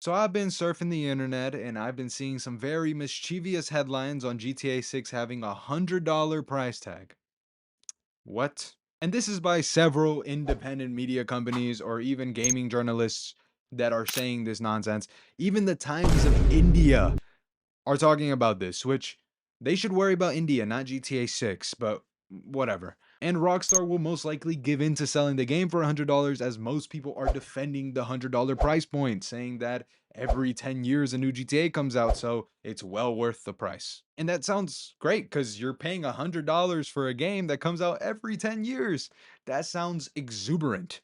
So I've been surfing the internet and I've been seeing some very mischievous headlines on GTA 6 having a $100 price tag. What? And this is by several independent media companies or even gaming journalists that are saying this nonsense. Even the Times of India are talking about this, which they should worry about India, not GTA 6, but whatever. And Rockstar will most likely give in to selling the game for $100 as most people are defending the $100 price point, saying that every 10 years a new GTA comes out, so it's well worth the price. And that sounds great because you're paying $100 for a game that comes out every 10 years. That sounds exuberant.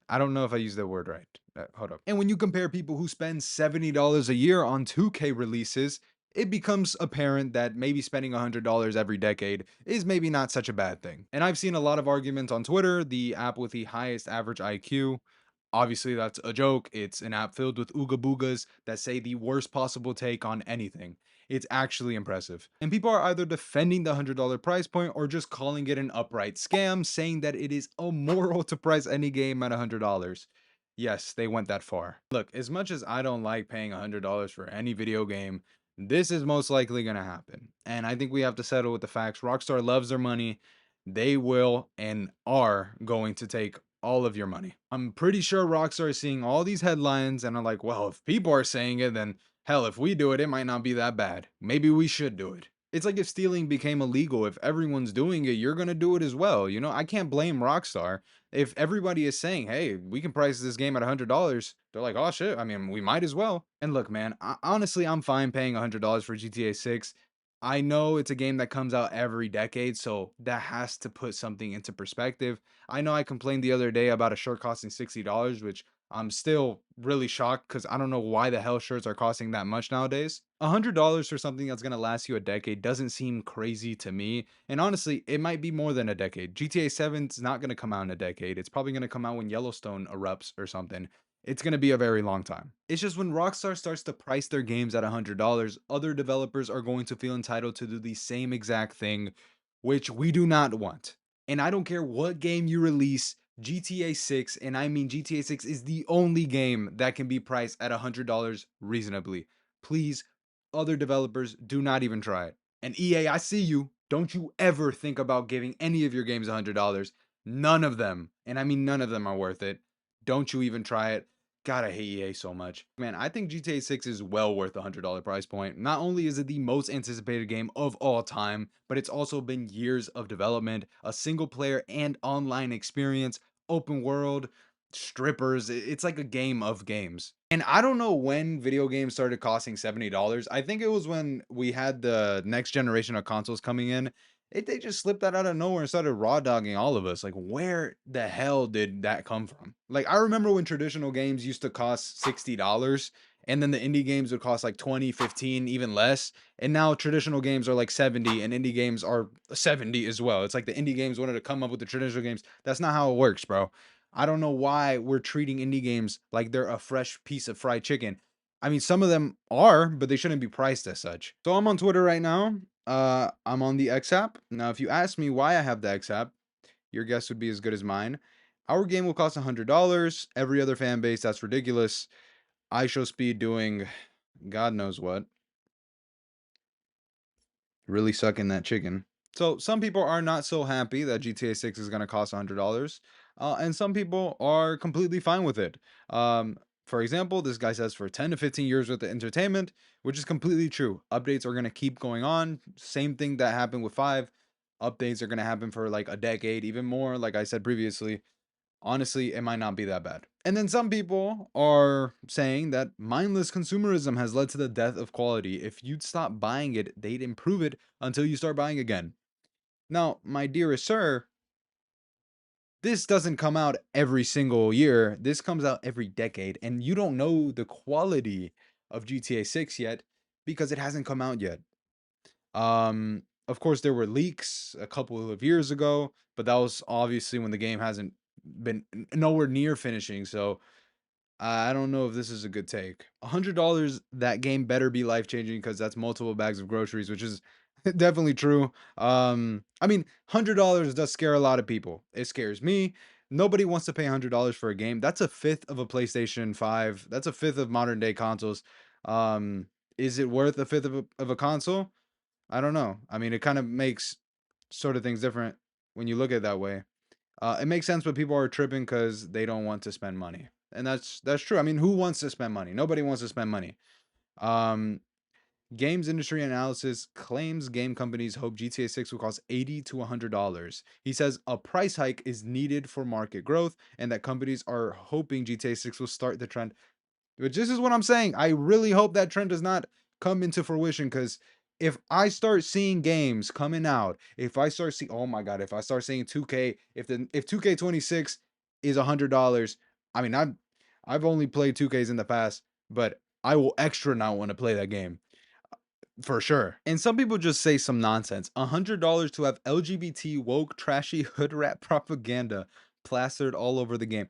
I don't know if I used that word right. Hold up. And when you compare people who spend $70 a year on 2K releases, it becomes apparent that maybe spending $100 every decade is maybe not such a bad thing. And I've seen a lot of arguments on Twitter, the app with the highest average IQ. Obviously, that's a joke. It's an app filled with ooga boogas that say the worst possible take on anything. It's actually impressive. And people are either defending the $100 price point or just calling it an upright scam, saying that it is immoral to price any game at $100. Yes, they went that far. Look, as much as I don't like paying $100 for any video game, this is most likely going to happen. And I think we have to settle with the facts. Rockstar loves their money. They will and are going to take all of your money. I'm pretty sure Rockstar is seeing all these headlines and are like, well, if people are saying it, then hell, if we do it, it might not be that bad. Maybe we should do it. It's like if stealing became illegal. If everyone's doing it, you're going to do it as well. You know, I can't blame Rockstar. If everybody is saying, hey, we can price this game at $100, they're like, oh shit, I mean, we might as well. And look, man, honestly, I'm fine paying $100 for GTA 6. I know it's a game that comes out every decade, so that has to put something into perspective. I know I complained the other day about a shirt costing $60, which I'm still really shocked because I don't know why the hell shirts are costing that much nowadays. $100 for something that's gonna last you a decade doesn't seem crazy to me. And honestly, it might be more than a decade. GTA 7 is not gonna come out in a decade. It's probably gonna come out when Yellowstone erupts or something. It's gonna be a very long time. It's just when Rockstar starts to price their games at $100, other developers are going to feel entitled to do the same exact thing, which we do not want. And I don't care what game you release, GTA 6, and I mean GTA 6 is the only game that can be priced at $100 reasonably. Please, other developers, do not even try it. And EA, I see you. Don't you ever think about giving any of your games $100. None of them, and I mean none of them are worth it. Don't you even try it. God, I hate EA so much. Man, I think GTA 6 is well worth the $100 price point. Not only is it the most anticipated game of all time, but it's also been years of development, a single player and online experience, open world, strippers. It's like a game of games. And I don't know when video games started costing $70. I think it was when we had the next generation of consoles coming in. They just slipped that out of nowhere and started raw dogging all of us. Like, where the hell did that come from? Like, I remember when traditional games used to cost $60 and then the indie games would cost like 20, 15, even less. And now traditional games are like 70 and indie games are 70 as well. It's like the indie games wanted to come up with the traditional games. That's not how it works, bro. I don't know why we're treating indie games like they're a fresh piece of fried chicken. I mean, some of them are, but they shouldn't be priced as such. So I'm on Twitter right now. I'm on the X app. Now, if you ask me why I have the X app, your guess would be as good as mine. Our game will cost $100. Every other fan base, that's ridiculous. I show speed doing God knows what. Really sucking that chicken. So some people are not so happy that GTA 6 is going to cost $100, and some people are completely fine with it. For example, this guy says for 10 to 15 years worth of entertainment, which is completely true. Updates are going to keep going on. Same thing that happened with 5. Updates are going to happen for like a decade, even more, like I said previously. Honestly, it might not be that bad. And then some people are saying that mindless consumerism has led to the death of quality. If you'd stop buying it, they'd improve it until you start buying again. Now, my dearest sir, this doesn't come out every single year. This comes out every decade, and you don't know the quality of GTA 6 yet because it hasn't come out yet. Of course, there were leaks a couple of years ago, but that was obviously when the game hasn't been nowhere near finishing. So I don't know if this is a good take. $100, that game better be life changing because that's multiple bags of groceries, which is definitely true. I mean, $100 does scare a lot of people. It scares me. Nobody wants to pay $100 for a game. That's a fifth of a PlayStation 5. That's a fifth of modern day consoles. Um, is it worth a fifth of a console? I don't know. I mean, it kind of makes sort of things different when you look at it that way. It makes sense, but people are tripping because they don't want to spend money, and that's true. I mean, who wants to spend money? Nobody wants to spend money. Um, Games industry analysis claims game companies hope GTA 6 will cost $80 to $100. He says a price hike is needed for market growth, and that companies are hoping GTA 6 will start the trend. But this is what I'm saying. I really hope that trend does not come into fruition, because if I start seeing games coming out, if I start seeing, oh my god, if I start seeing 2K, if 2K26 is $100, I mean, I've only played 2Ks in the past, but I will extra not want to play that game for sure. And some people just say some nonsense. $100 to have LGBT woke trashy hood rat propaganda plastered all over the game.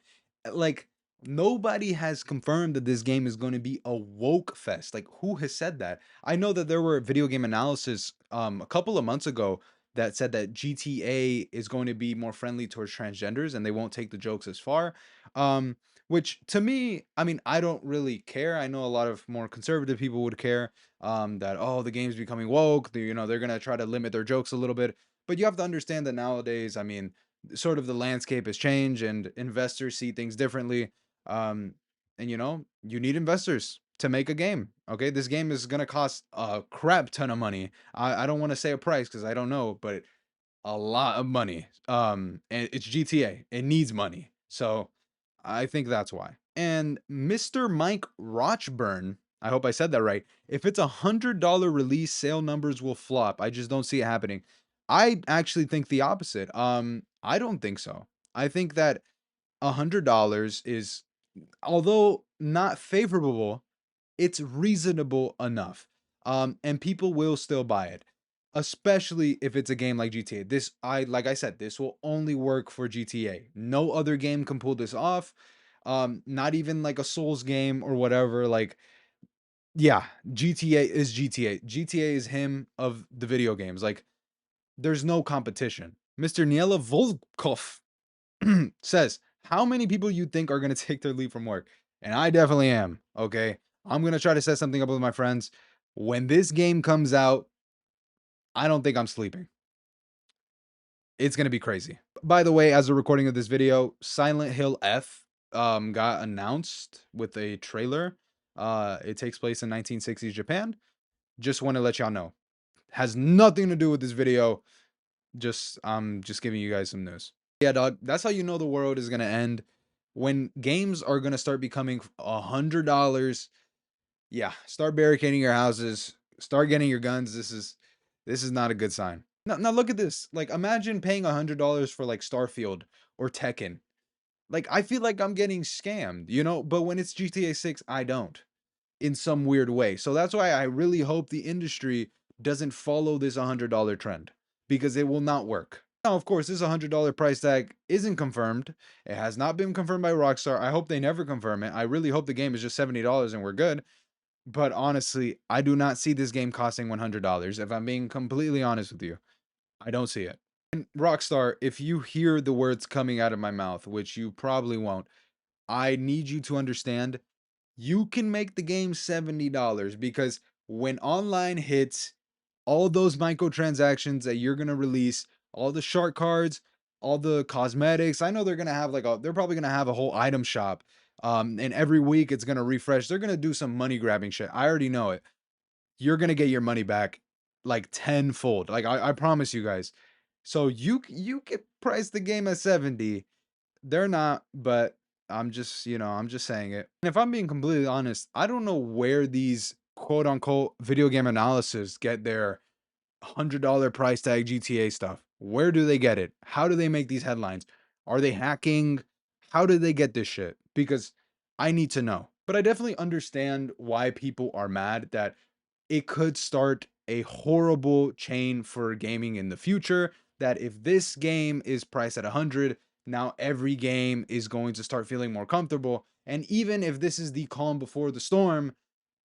Like, nobody has confirmed that this game is going to be a woke fest. Like, who has said that? I know that there were video game analysis a couple of months ago that said that GTA is going to be more friendly towards transgenders and they won't take the jokes as far. Um which to me, I mean, I don't really care. I know a lot of more conservative people would care, that, oh, the game's becoming woke, they're gonna try to limit their jokes a little bit. But you have to understand that nowadays, I mean, sort of the landscape has changed and investors see things differently. um and you need investors to make a game. Okay, this game is gonna cost a crap ton of money. I don't want to say a price because I don't know, but a lot of money. And it's GTA. It needs money. So I think that's why. And Mr. Mike Rochburn, I hope I said that right. If it's $100 release, sale numbers will flop. I just don't see it happening. I actually think the opposite. I don't think so. I think that $100 is, although not favorable, it's reasonable enough. And people will still buy it, especially if it's a game like GTA. Like I said, this will only work for GTA. No other game can pull this off. Not even like a Souls game or whatever. Like, yeah, GTA is GTA. GTA is him of the video games. Like, there's no competition. Mr. Niela Volkov says, how many people you think are going to take their leave from work? And I definitely am. Okay. I'm going to try to set something up with my friends. When this game comes out, I don't think I'm sleeping. It's going to be crazy. By the way, as a recording of this video, Silent Hill F got announced with a trailer. It takes place in 1960s Japan. Just want to let y'all know. Has nothing to do with this video. Just giving you guys some news. Yeah, dog. That's how you know the world is gonna end. When games are gonna start becoming $100. Yeah, start barricading your houses. Start getting your guns. This is not a good sign. Now look at this. Like, imagine paying $100 for like Starfield or Tekken. Like, I feel like I'm getting scammed, But when it's GTA 6, I don't, in some weird way. So that's why I really hope the industry doesn't follow this $100 trend, because it will not work. Now, of course, this $100 price tag isn't confirmed. It has not been confirmed by Rockstar. I hope they never confirm it. I really hope the game is just $70 and we're good. But honestly, I do not see this game costing $100. If I'm being completely honest with you, I don't see it. And Rockstar, if you hear the words coming out of my mouth, which you probably won't, I need you to understand, you can make the game $70, because when online hits, all those microtransactions that you're gonna release, all the shark cards, all the cosmetics. I know they're gonna have they're probably gonna have a whole item shop. And every week it's gonna refresh. They're gonna do some money grabbing shit. I already know it. You're gonna get your money back like tenfold. Like, I promise you guys. So you could price the game at 70. They're not, but I'm just saying it. And if I'm being completely honest, I don't know where these quote unquote video game analysis get their $100 price tag GTA stuff. Where do they get it? How do they make these headlines? Are they hacking? How do they get this shit? Because I need to know. But I definitely understand why people are mad that it could start a horrible chain for gaming in the future. That if this game is priced at 100, now every game is going to start feeling more comfortable. And even if this is the calm before the storm,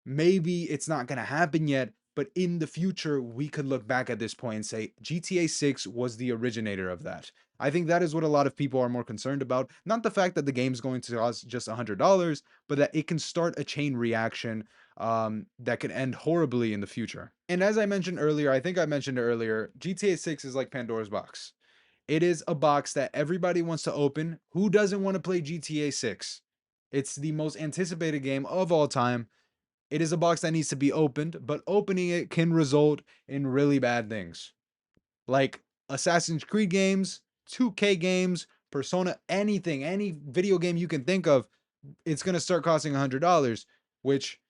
maybe it's not going to happen yet, but in the future, we could look back at this point and say GTA 6 was the originator of that. I think that is what a lot of people are more concerned about. Not the fact that the game's going to cost just $100, but that it can start a chain reaction that could end horribly in the future. And as I mentioned earlier, I think I mentioned it earlier, GTA 6 is like Pandora's box. It is a box that everybody wants to open. Who doesn't want to play GTA 6? It's the most anticipated game of all time. It is a box that needs to be opened, but opening it can result in really bad things. Like Assassin's Creed games, 2K games, Persona, anything, any video game you can think of, it's going to start costing $100, which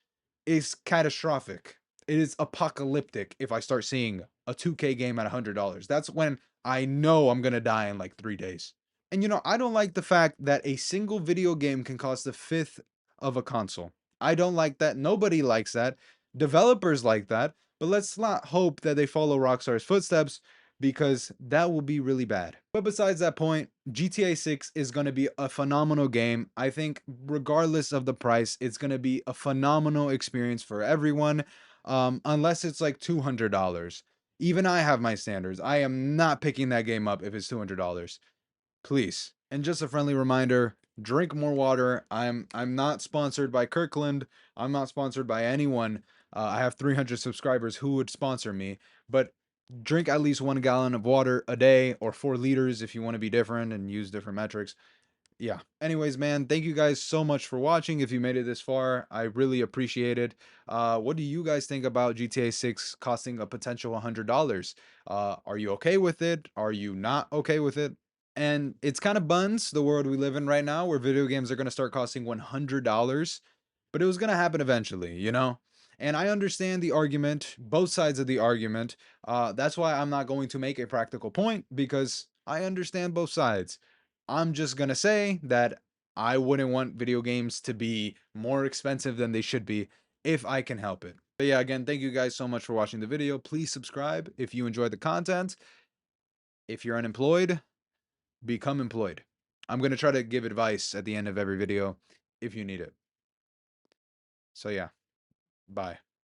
is catastrophic. It is apocalyptic if I start seeing a 2K game at $100. That's when I know I'm going to die in like 3 days. And I don't like the fact that a single video game can cost the fifth of a console. I don't like that. Nobody likes that. Developers like that. But let's not hope that they follow Rockstar's footsteps because that will be really bad. But besides that point, GTA 6 is going to be a phenomenal game. I think regardless of the price, it's going to be a phenomenal experience for everyone, unless it's like $200. Even I have my standards. I am not picking that game up if it's $200. Please. And just a friendly reminder, drink more water. I'm not sponsored by Kirkland. I'm not sponsored by anyone. I have 300 subscribers who would sponsor me, but drink at least 1 gallon of water a day or 4 liters if you want to be different and use different metrics. Yeah. Anyways, man, thank you guys so much for watching. If you made it this far, I really appreciate it. What do you guys think about GTA 6 costing a potential $100? Are you okay with it? Are you not okay with it? And it's kind of buns the world we live in right now where video games are going to start costing $100, but it was going to happen eventually. And I understand the argument, both sides of the argument. That's why I'm not going to make a practical point because I understand both sides. I'm just going to say that I wouldn't want video games to be more expensive than they should be if I can help it. But yeah, again, thank you guys so much for watching the video. Please subscribe if you enjoyed the content. If you're unemployed, become employed. I'm going to try to give advice at the end of every video if you need it. So yeah, bye.